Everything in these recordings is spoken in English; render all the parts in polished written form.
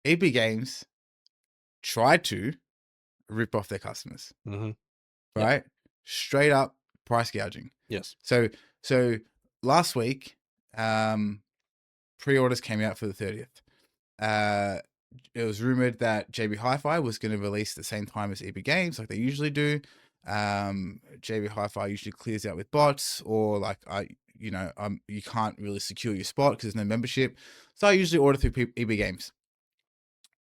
EB Games tried to rip off their customers, Mm-hmm. right? Straight up price gouging. Yes. So last week, pre-orders came out for the 30th. It was rumored that JB Hi-Fi was going to release at the same time as EB Games, like they usually do. JB Hi-Fi usually clears out with bots, or like you can't really secure your spot because there's no membership. So I usually order through EB Games.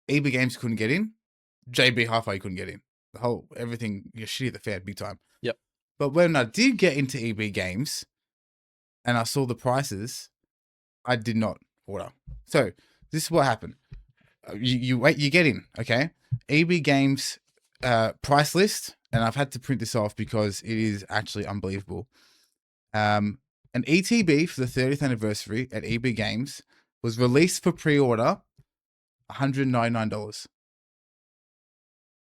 EB Games couldn't get in. JB Hi-Fi couldn't get in. The whole everything, you're shitty at the fan, big time. Yep. But when I did get into EB Games and I saw the prices, I did not order. So this is what happened. You wait, you get in, okay? EB Games price list, and I've had to print this off because it is actually unbelievable. An ETB for the 30th anniversary at EB Games was released for pre-order, $199.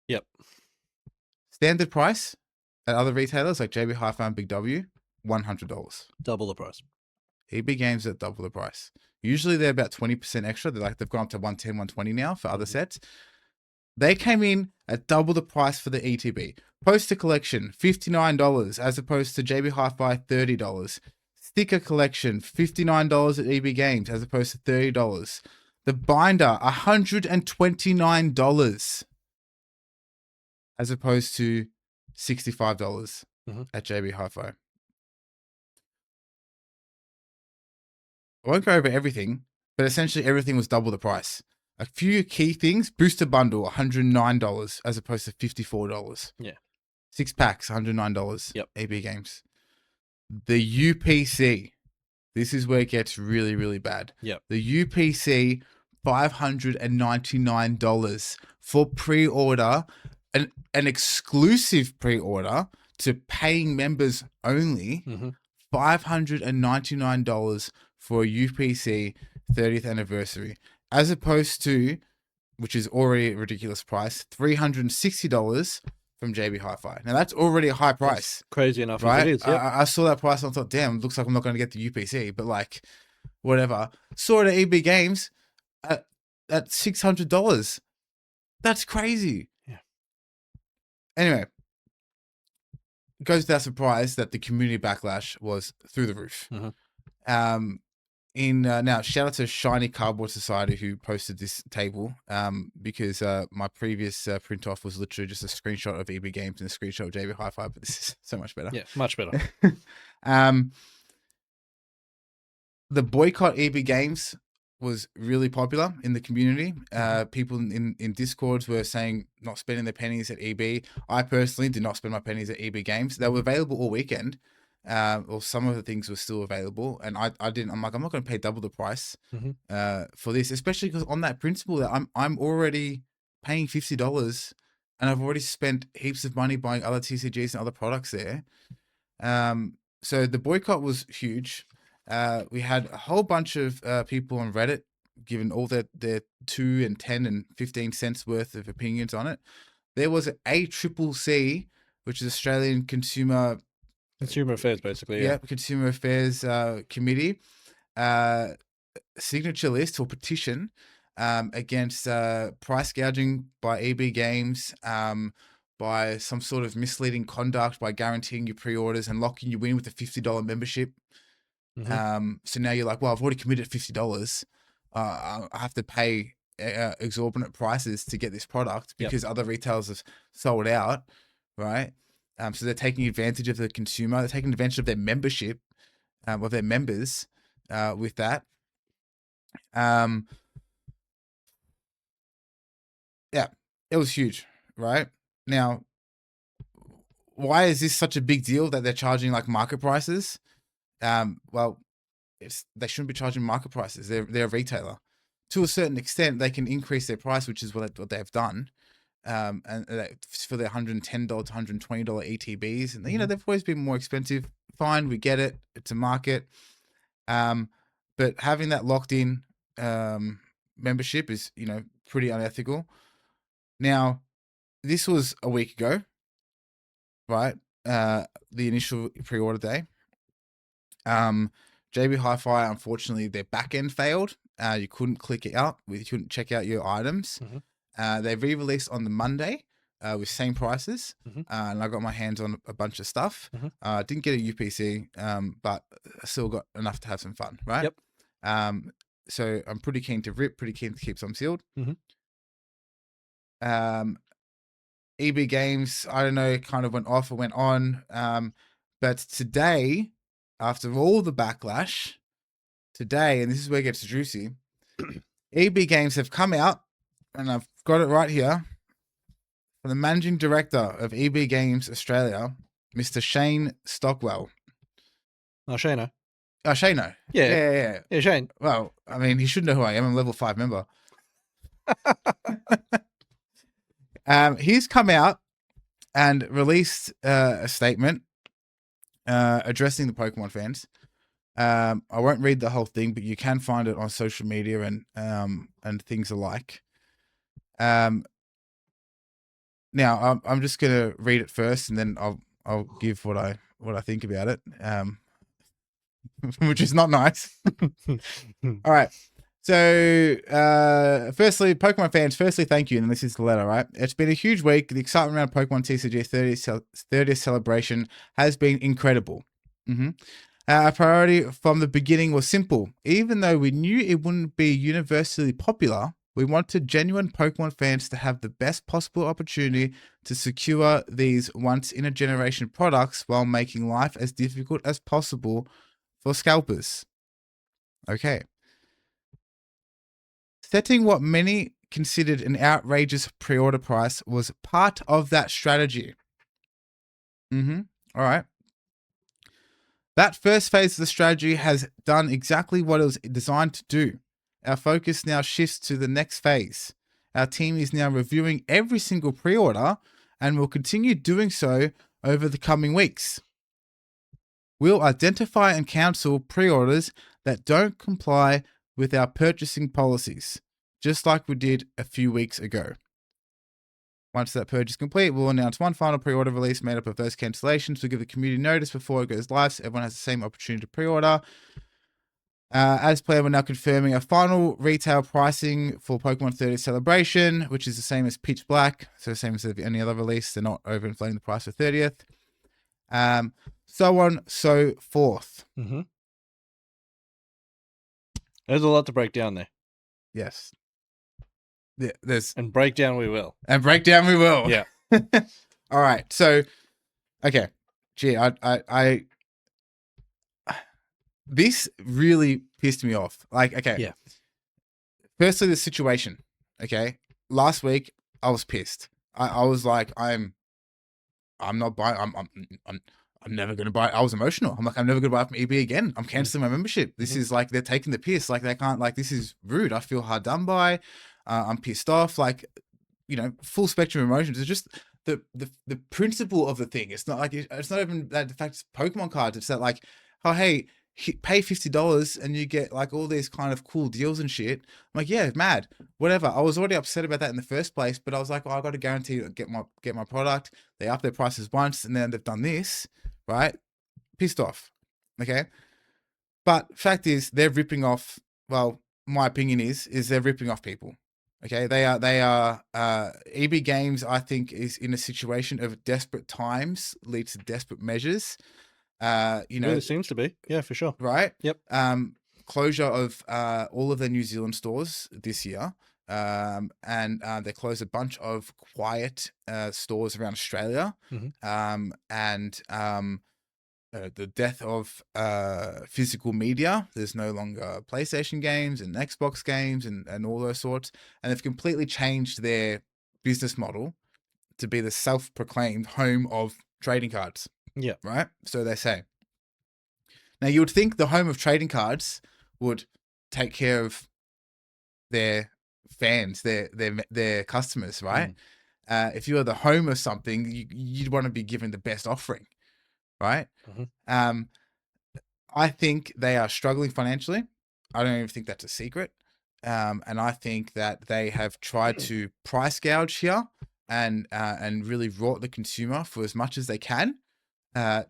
Yep. Standard price at other retailers like JB Hi-Fi and Big W, $100. Double the price. EB Games at double the price. Usually they're about 20% extra. They've gone up to 110, 120 now for other sets. They came in at double the price for the ETB. Poster collection, $59 as opposed to JB Hi-Fi, $30. Sticker collection, $59 at EB Games as opposed to $30. The binder, $129 as opposed to $65 at JB Hi-Fi. I won't go over everything, but essentially everything was double the price. A few key things: booster bundle, $109 as opposed to $54. Yeah. 6 packs, $109. Yep. EB Games. The UPC. This is where it gets really, really bad. Yep. The UPC, $599 for pre-order, an exclusive pre-order to paying members only. $599 for a UPC 30th anniversary, as opposed to, which is already a ridiculous price, $360 from JB Hi-Fi. Now that's already a high price. That's crazy enough, right? As it is. Yep. I saw that price and I thought, damn, looks like I'm not going to get the UPC, but like, whatever. Saw it at EB Games at $600. That's crazy. Yeah. Anyway, it goes without surprise that the community backlash was through the roof. Now, shout out to Shiny Cardboard Society who posted this table, because my previous print off was literally just a screenshot of EB Games and a screenshot of JB Hi-Fi, but this is so much better. Yeah, much better. The boycott EB Games was really popular in the community. People in Discords were saying not spending their pennies at EB. I personally did not spend my pennies at EB Games. They were available all weekend. Or some of the things were still available, and I didn't. I'm like, I'm not going to pay double the price for this, especially because on that principle that I'm already paying $50, and I've already spent heaps of money buying other TCGs and other products there. So the boycott was huge. We had a whole bunch of people on Reddit giving all their 2 and 10 and 15 cents worth of opinions on it. There was ACCC, which is Australian Consumer Affairs, basically. Yeah, Consumer Affairs Committee signature list or petition against price gouging by EB Games, by some sort of misleading conduct, by guaranteeing your pre-orders and locking you in with a $50 membership. So now you're like, well, I've already committed $50. I have to pay exorbitant prices to get this product because other retailers have sold out, right? So they're taking advantage of the consumer. They're taking advantage of their membership, of their members, with that. Yeah, it was huge, right? Now, why is this such a big deal that they're charging like market prices? Well, they shouldn't be charging market prices. They're a retailer. To a certain extent, they can increase their price, which is what they've done. And for their $110 to $120 ETBs, and they've always been more expensive. Fine, we get it. It's a market. But having that locked in membership is pretty unethical. Now, this was a week ago, right? The initial pre-order day. JB Hi-Fi, unfortunately, their back end failed. You couldn't click it out. You couldn't check out your items. They re-released on the Monday with same prices, and I got my hands on a bunch of stuff. Didn't get a UPC, but I still got enough to have some fun, right? Yep. So I'm pretty keen to rip, pretty keen to keep some sealed. EB Games, I don't know, kind of went off or went on. But today, after all the backlash, today, and this is where it gets juicy, EB Games have come out, and I've got it right here, from the managing director of EB Games Australia, Mr. Shane Stockwell. Oh, Shane. Oh, Shane. Yeah, Shane. Well, I mean, he should know who I am. I'm a level 5 member. He's come out and released a statement addressing the Pokemon fans. I won't read the whole thing, but you can find it on social media and things alike. Now I'm just gonna read it first, and then I'll give what I think about it. Which is not nice. All right. So, firstly, Pokemon fans, thank you. And this is the letter, right? It's been a huge week. The excitement around Pokemon TCG 30th celebration has been incredible. Our priority from the beginning was simple. Even though we knew it wouldn't be universally popular, we wanted genuine Pokemon fans to have the best possible opportunity to secure these once-in-a-generation products while making life as difficult as possible for scalpers. Okay. Setting what many considered an outrageous pre-order price was part of that strategy. All right. That first phase of the strategy has done exactly what it was designed to do. Our focus now shifts to the next phase. Our team is now reviewing every single pre-order and will continue doing so over the coming weeks. We'll identify and cancel pre-orders that don't comply with our purchasing policies, just like we did a few weeks ago. Once that purge is complete, we'll announce one final pre-order release made up of those cancellations. We'll give the community notice before it goes live, so everyone has the same opportunity to pre-order. As planned, we're now confirming a final retail pricing for Pokemon 30th Celebration, which is the same as Pitch Black, so the same as any other release. They're not overinflating the price for 30th. So on, so forth. There's a lot to break down there. Yes. And break down we will. And break down we will. Yeah. All right. So, okay. Gee, I this really pissed me off. Like, okay. Yeah. Firstly, the situation. Okay. Last week, I was pissed. I was like, I'm not buying. I'm never going to buy it. I was emotional. I'm like, I'm never going to buy it from EB again. I'm canceling my membership. This is like, they're taking the piss. Like, they can't, like, this is rude. I feel hard done by. I'm pissed off. Like, you know, full spectrum emotions. It's just the principle of the thing. It's not like, it's not even that the fact it's Pokemon cards. It's that like, oh, hey, pay $50 and you get like all these kind of cool deals and shit. I'm like, yeah, mad, whatever. I was already upset about that in the first place, but I was like, oh, I got to guarantee to get my product. They up their prices once and then they've done this, right? Pissed off. Okay. But fact is they're ripping off. Well, my opinion is they're ripping off people. Okay. They are EB Games, I think, is in a situation of desperate times leads to desperate measures. You know, it seems to be. Yeah, for sure. Right. Yep. Closure of all of their New Zealand stores this year. And they closed a bunch of quiet stores around Australia. And the death of physical media. There's no longer PlayStation games and Xbox games and all those sorts. And they've completely changed their business model to be the self-proclaimed home of trading cards. Yeah. Right? So they say. Now, you would think the home of trading cards would take care of their fans, their customers, right? If you are the home of something, you'd want to be given the best offering, right? I think they are struggling financially. I don't even think that's a secret. And I think that they have tried to price gouge here and really rot the consumer for as much as they can,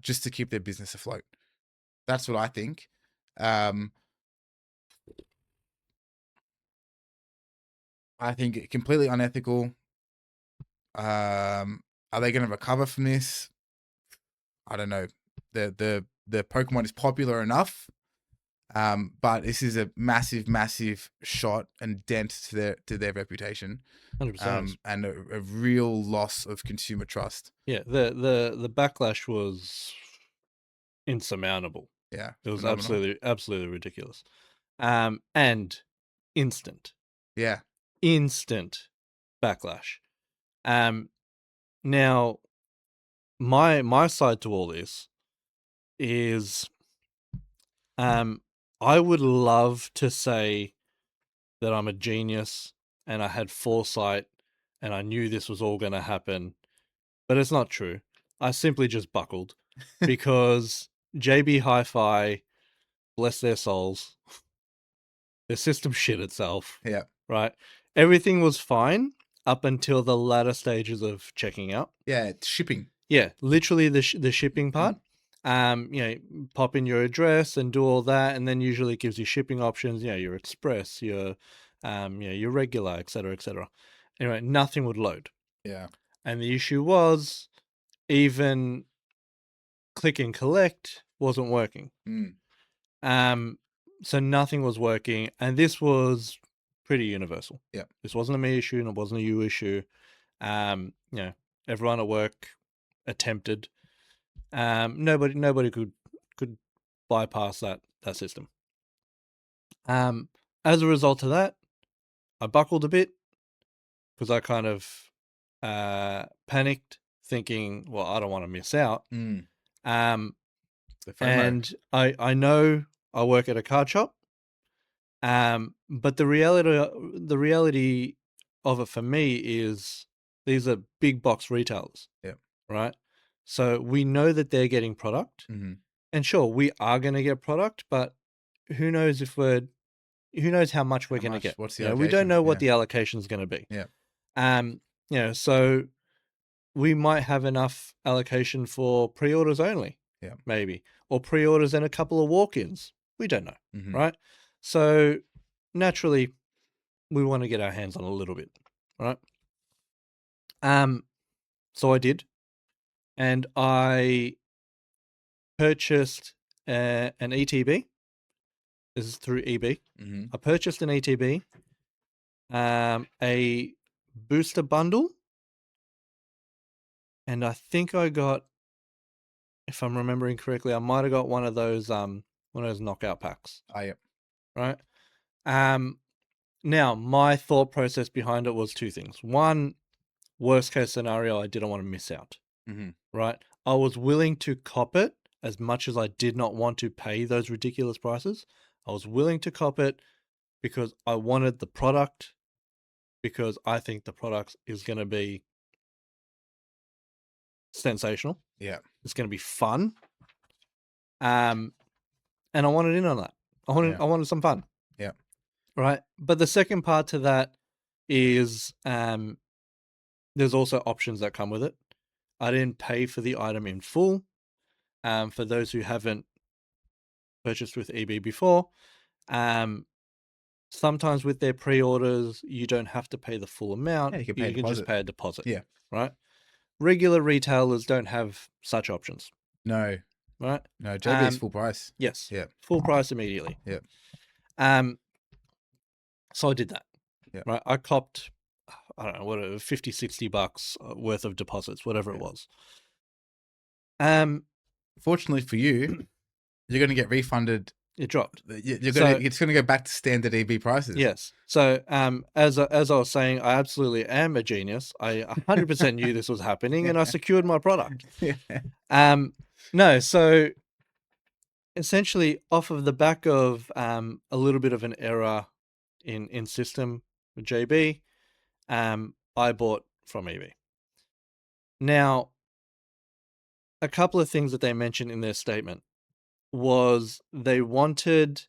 just to keep their business afloat. That's what I think. I think completely unethical. Are they going to recover from this? I don't know. The Pokemon is popular enough, but this is a massive shot and dent to their reputation, 100%. and a real loss of consumer trust. Yeah, the backlash was insurmountable. Yeah, it was phenomenal. absolutely ridiculous, and instant. Yeah, instant backlash. Now my side to all this is, I would love to say that I'm a genius and I had foresight and I knew this was all going to happen, but it's not true. I simply just buckled because JB Hi-Fi, bless their souls, their system shit itself. yeah, right? Everything was fine up until the latter stages of checking out. yeah. It's shipping. Yeah, literally the shipping part. Pop in your address and do all that, and then usually it gives you shipping options. Your express, your your regular, etc., etc. Anyway, nothing would load. Yeah, and the issue was even click and collect wasn't working. So nothing was working, and this was pretty universal. Yeah, this wasn't a me issue, and it wasn't a you issue. Everyone at work attempted. Nobody could bypass that system. As a result of that, I buckled a bit because I kind of panicked, thinking, well, I don't want to miss out. And I know I work at a card shop, but the reality of it for me is these are big box retailers. Yeah. Right. So we know that they're getting product, and sure, we are going to get product, but who knows how much we're going to get? What's the allocation? We don't know what the allocation is going to be. Yeah. So we might have enough allocation for pre-orders only. Yeah. Maybe, or pre-orders and a couple of walk-ins. We don't know. Right. So naturally, we want to get our hands on a little bit. Right. So I did. And I purchased an ETB. This is through EB. I purchased an ETB, a booster bundle, and I think I got, if I'm remembering correctly, I might have got one of those knockout packs. Oh, yeah. Right. Now my thought process behind it was two things. One, worst case scenario, I didn't want to miss out. Right. I was willing to cop it as much as I did not want to pay those ridiculous prices. I was willing to cop it because I wanted the product, because I think the product is going to be sensational. Yeah. It's going to be fun. And I wanted in on that. I wanted some fun. Yeah. Right. But the second part to that is there's also options that come with it. I didn't pay for the item in full. For those who haven't purchased with EB before, sometimes with their pre-orders, you don't have to pay the full amount. Yeah, you can just pay a deposit. Yeah. Right. Regular retailers don't have such options. No. Right. No. JB is full price. Yes. Yeah. Full price immediately. Yeah. So I did that. Yeah. Right. I copped, I don't know, what, $50-$60 worth of deposits, whatever it was. Fortunately for you, you're going to get refunded. It dropped. It's going to go back to standard EB prices. Yes. So as I was saying, I absolutely am a genius. I 100% knew this was happening, and I secured my product. Yeah. No. So essentially, off of the back of a little bit of an error in system with JB, I bought from EB. Now, a couple of things that they mentioned in their statement was they wanted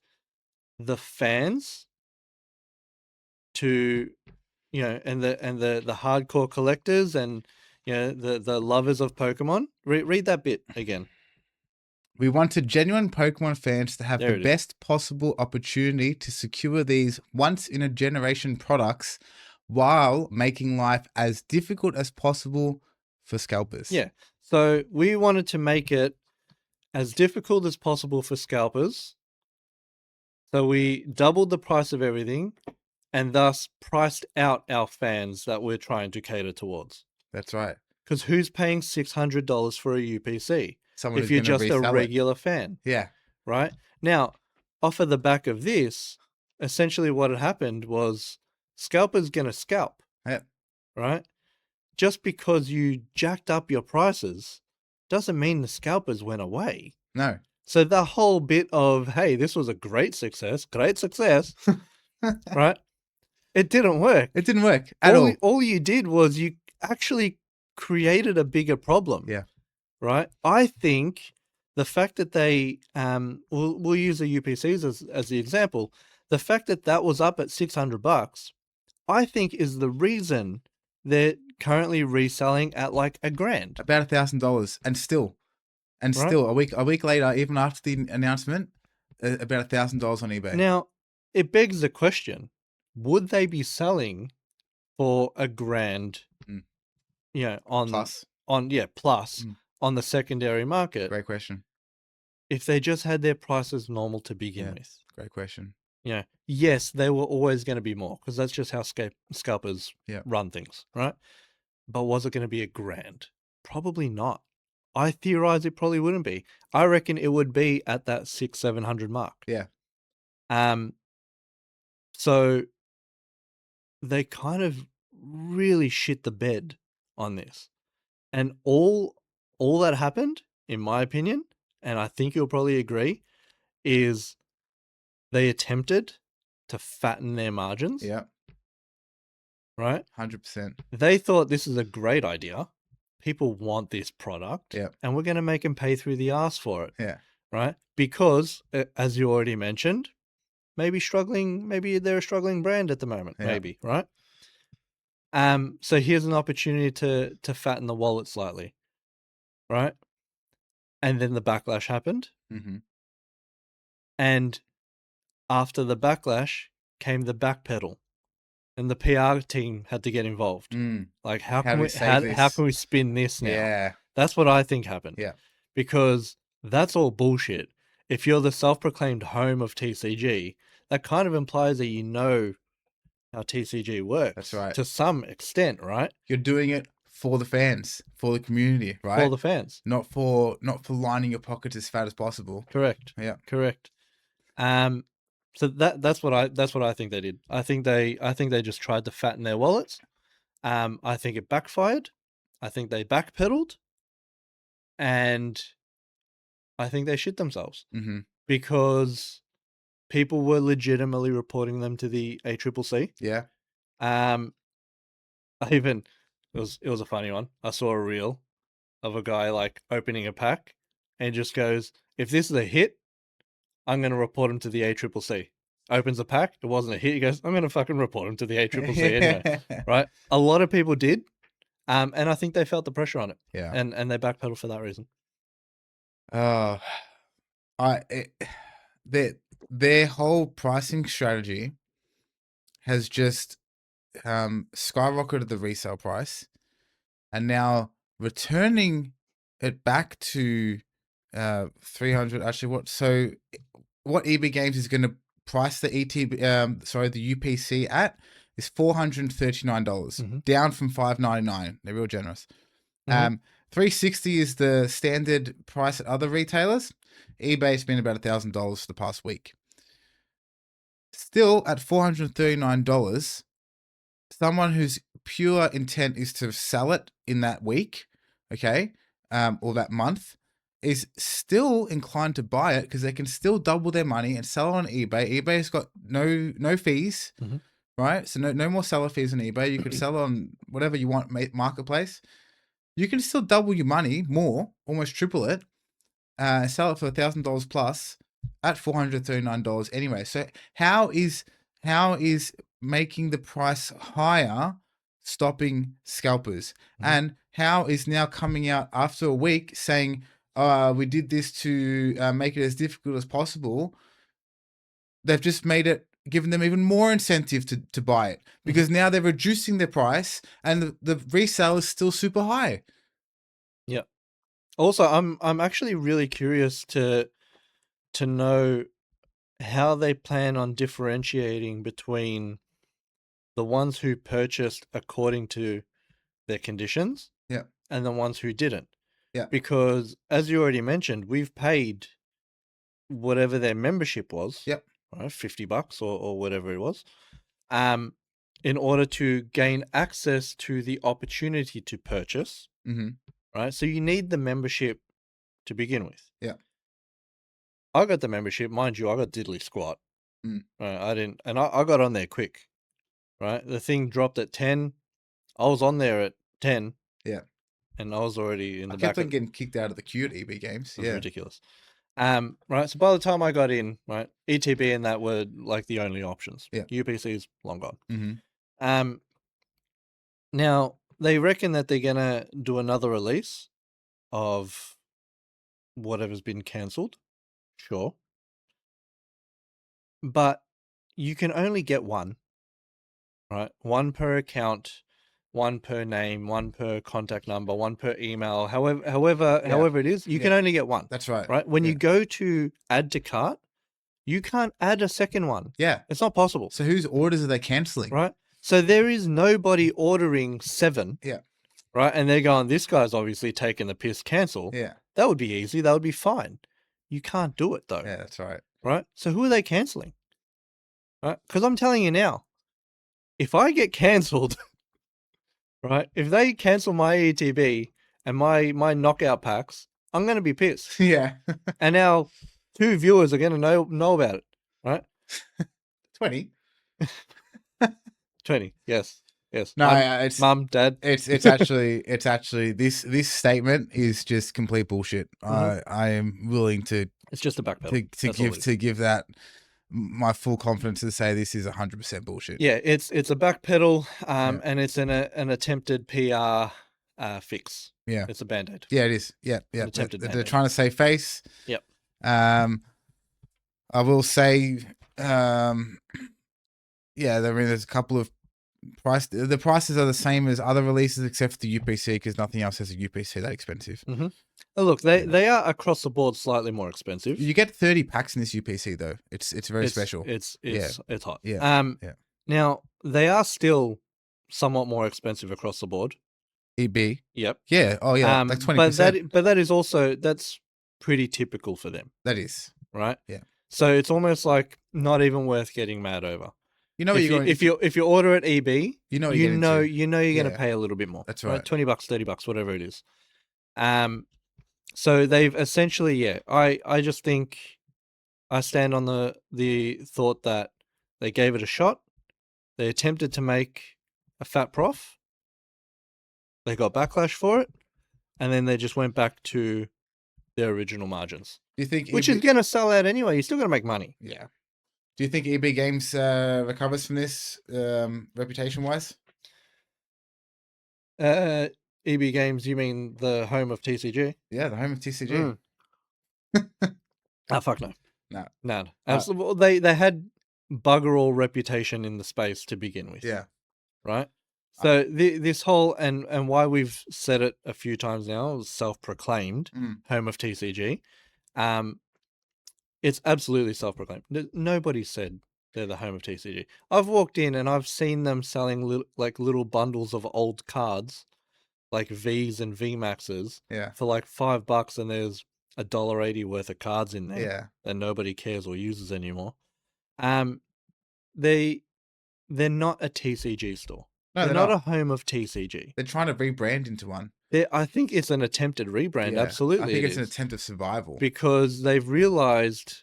the fans to, and the hardcore collectors and the lovers of Pokemon. Read that bit again. We wanted genuine Pokemon fans to have the best possible opportunity to secure these once-in-a-generation products while making life as difficult as possible for scalpers. Yeah. So we wanted to make it as difficult as possible for scalpers. So we doubled the price of everything and thus priced out our fans that we're trying to cater towards. That's right. Because who's paying $600 for a UPC Someone if who's you're going to just a resell it. regular fan, Yeah. right? Now, off of the back of this, essentially what had happened was scalpers going to scalp, Yep. right? Just because you jacked up your prices doesn't mean the scalpers went away. No. So the whole bit of, hey, this was a great success, right? It didn't work. It didn't work at all. All you did was you actually created a bigger problem. Yeah. Right? I think the fact that they, we'll use the UPCs as the example, the fact that that was up at $600, I think is the reason they're currently reselling at like $1,000. About $1,000, and still, Right. a week later, even after the announcement, about $1,000 on eBay. Now, it begs the question: would they be selling for $1,000? Mm. You know, on Plus. plus Mm. on the secondary market Great question. if they just had their prices normal to begin Yeah. with? Great question. You know, yes, they were always going to be more because that's just how scalpers Yeah. run things, right? But was it going to be $1,000? Probably not. I theorize it probably wouldn't be. I reckon it would be at that 600-700 mark. Yeah. So they kind of really shit the bed on this, and all that happened, in my opinion, and I think you'll probably agree, is they attempted to fatten their margins. Yeah. Right? 100%. They thought this is a great idea. People want this product. Yeah. And we're going to make them pay through the ass for it. Yeah. Right? Because, as you already mentioned, maybe they're a struggling brand at the moment. Yeah. Maybe, right? So here's an opportunity to fatten the wallet slightly. Right? And then the backlash happened. Mm-hmm. And after the backlash came the backpedal. And the PR team had to get involved. Like, how can we spin this now? Yeah. That's what I think happened. Yeah. Because that's all bullshit. If you're the self-proclaimed home of TCG, that kind of implies that you know how TCG works. That's right. To some extent, right? You're doing it for the fans, for the community, right? For the fans. Not for lining your pockets as fat as possible. Correct. Yeah. Correct. So that's what I think they did. I think they just tried to fatten their wallets. I think it backfired. I think they backpedaled, and I think they shit themselves because people were legitimately reporting them to the ACCC. Yeah. It was a funny one. I saw a reel of a guy like opening a pack and just goes, "If this is a hit, I'm going to report him to the ACCC." Opens a pack, it wasn't a hit. He goes, "I'm going to fucking report him to the ACCC anyway." Right? A lot of people did, and I think they felt the pressure on it. Yeah. And they backpedaled for that reason. Their whole pricing strategy has just skyrocketed the resale price, and now returning it back to 300. Actually, what EB Games is going to price the the UPC at is $439, down from $599. They're real generous. 360 is the standard price at other retailers. eBay's been about $1,000 for the past week. Still at $439, someone whose pure intent is to sell it in that week, okay, or that month, is still inclined to buy it because they can still double their money and sell it on eBay. eBay's got no fees, right? So no more seller fees on eBay. You could sell it on whatever you want, marketplace. You can still double your money more, almost triple it, sell it for $1,000 plus at $439 anyway. So how is making the price higher stopping scalpers? And how is now coming out after a week saying, we did this to make it as difficult as possible? They've just made it giving them even more incentive to buy it because now they're reducing their price and the resale is still super high. Yeah. Also, I'm actually really curious to know how they plan on differentiating between the ones who purchased according to their conditions Yeah. and the ones who didn't. Yeah. Because as you already mentioned, we've paid whatever their membership was. Yep. Right, $50 or whatever it was. In order to gain access to the opportunity to purchase. Mm-hmm. Right? So you need the membership to begin with. Yeah. I got the membership, mind you, I got diddly squat. Mm. Right, I didn't, and I got on there quick. Right, the thing dropped at 10. I was on there at 10. Yeah. And I was already in I the kept back. on getting kicked out of the queue at EB Games. It was Yeah. ridiculous. Right, so by the time I got in, right, ETB and that were like the only options. Yeah. UPC's long gone. Mm-hmm. Now they reckon that they're gonna do another release of whatever's been cancelled. Sure. But you can only get one. Right? One per account, one per name, one per contact number, one per email, however it is, you can only get one. That's right. Right? When Yeah. you go to add to cart, you can't add a second one. Yeah. It's not possible. So whose orders are they canceling? Right? So there is nobody ordering 7. Yeah. Right? And they're going, this guy's obviously taking the piss, cancel. Yeah. That would be easy. That would be fine. You can't do it though. Yeah, that's right. Right? So who are they canceling? Right? Because I'm telling you now, if I get cancelled, right? If they cancel my ETB and my knockout packs, I'm going to be pissed. Yeah. And now 2 viewers are going to know about it, right? 20. 20. Yes. No, it's Mum, Dad. It's actually this statement is just complete bullshit. I am willing to It's just a backpedal. to give that my full confidence to say this is 100% bullshit. Yeah, it's a backpedal, and it's an attempted PR fix. Yeah, it's a band-aid. Yeah, it is. Yeah, yeah. Attempted They're trying to save face. Yep. I will say, yeah. I mean, there's a couple of the prices are the same as other releases except for the UPC because nothing else has a UPC that expensive. Mm-hmm. Oh, look, they are across the board slightly more expensive. You get 30 packs in this UPC though. It's very special. It's hot. Yeah. Now they are still somewhat more expensive across the board. EB. Yep. Yeah. Oh yeah. Like 20%. But that is also that's pretty typical for them. That is. Right. Yeah. So it's almost like not even worth getting mad over. You know, if you order at EB, you know you're going to pay a little bit more. That's right. $20, $30, whatever it is. So they've essentially, I just think I stand on the thought that they gave it a shot. They attempted to make a fat prof. They got backlash for it, and then they just went back to their original margins. Do you think which is going to sell out anyway? You're still going to make money. Yeah. Do you think EB Games recovers from this reputation-wise? EB Games, you mean the home of TCG? Yeah, the home of TCG. Oh, fuck no. No. Absolutely. They had bugger all reputation in the space to begin with. Yeah. Right? So this whole, and why we've said it a few times now, self-proclaimed home of TCG, it's absolutely self-proclaimed. Nobody said they're the home of TCG. I've walked in and I've seen them selling little bundles of old cards, like Vs and VMAXs, for like $5, and there's $1.80 worth of cards in there that nobody cares or uses anymore. They're not a TCG store. No, they're not a home of TCG. They're trying to rebrand into one. I think it's an attempted rebrand. Yeah, absolutely. I think it's an attempt of survival. Because they've realized,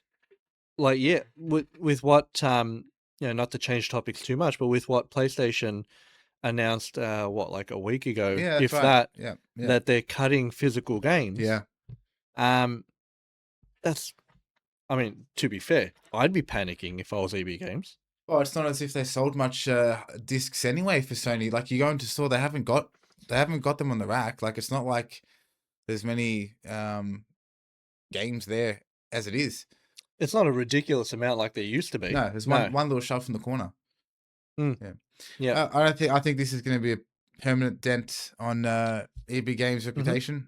with what, not to change topics too much, but with what PlayStation announced, like a week ago, that they're cutting physical games. Yeah. That's, I mean, to be fair, I'd be panicking if I was EB Games. Well, it's not as if they sold much discs anyway for Sony. Like, you go into store, they haven't got them on the rack. Like, it's not like there's many games there as it is. It's not a ridiculous amount like there used to be. No, there's No. one little shove from the corner. Mm. Yeah. Yeah. I think this is going to be a permanent dent on EB Games' Mhm. reputation.